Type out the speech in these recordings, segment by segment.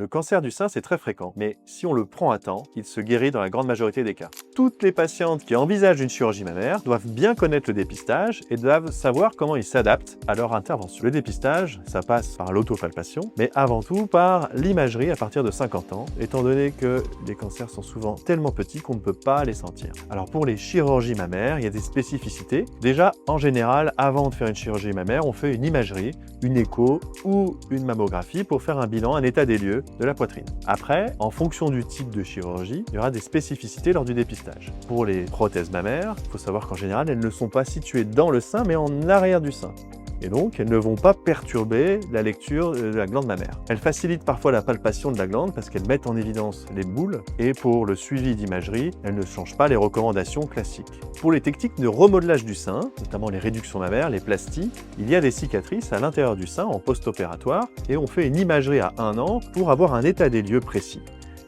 Le cancer du sein, c'est très fréquent, mais si on le prend à temps, il se guérit dans la grande majorité des cas. Toutes les patientes qui envisagent une chirurgie mammaire doivent bien connaître le dépistage et doivent savoir comment ils s'adaptent à leur intervention. Le dépistage, ça passe par l'autopalpation, mais avant tout par l'imagerie à partir de 50 ans, étant donné que les cancers sont souvent tellement petits qu'on ne peut pas les sentir. Alors pour les chirurgies mammaires, il y a des spécificités. Déjà, en général, avant de faire une chirurgie mammaire, on fait une imagerie, une écho ou une mammographie pour faire un bilan, un état des lieux de la poitrine. Après, en fonction du type de chirurgie, il y aura des spécificités lors du dépistage. Pour les prothèses mammaires, il faut savoir qu'en général, elles ne sont pas situées dans le sein, mais en arrière du sein. Et donc, elles ne vont pas perturber la lecture de la glande mammaire. Elles facilitent parfois la palpation de la glande parce qu'elles mettent en évidence les boules, et pour le suivi d'imagerie, elles ne changent pas les recommandations classiques. Pour les techniques de remodelage du sein, notamment les réductions mammaires, les plasties, il y a des cicatrices à l'intérieur du sein en post-opératoire, et on fait une imagerie à 1 an pour avoir un état des lieux précis.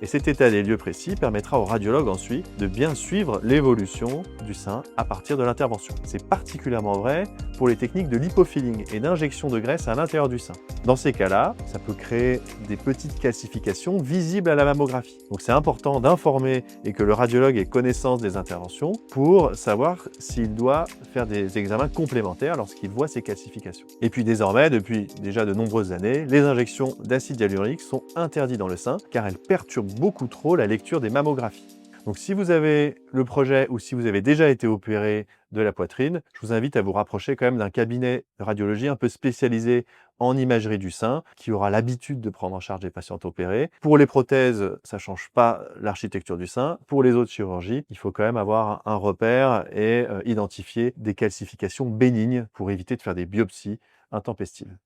Et cet état des lieux précis permettra au radiologue ensuite de bien suivre l'évolution du sein à partir de l'intervention. C'est particulièrement vrai pour les techniques de lipofilling et d'injection de graisse à l'intérieur du sein. Dans ces cas-là, ça peut créer des petites calcifications visibles à la mammographie. Donc c'est important d'informer et que le radiologue ait connaissance des interventions pour savoir s'il doit faire des examens complémentaires lorsqu'il voit ces calcifications. Et puis désormais, depuis déjà de nombreuses années, les injections d'acide hyaluronique sont interdites dans le sein car elles perturbent beaucoup trop la lecture des mammographies. Donc si vous avez le projet ou si vous avez déjà été opéré de la poitrine, je vous invite à vous rapprocher quand même d'un cabinet de radiologie un peu spécialisé en imagerie du sein, qui aura l'habitude de prendre en charge les patientes opérées. Pour les prothèses, ça ne change pas l'architecture du sein. Pour les autres chirurgies, il faut quand même avoir un repère et identifier des calcifications bénignes pour éviter de faire des biopsies intempestives.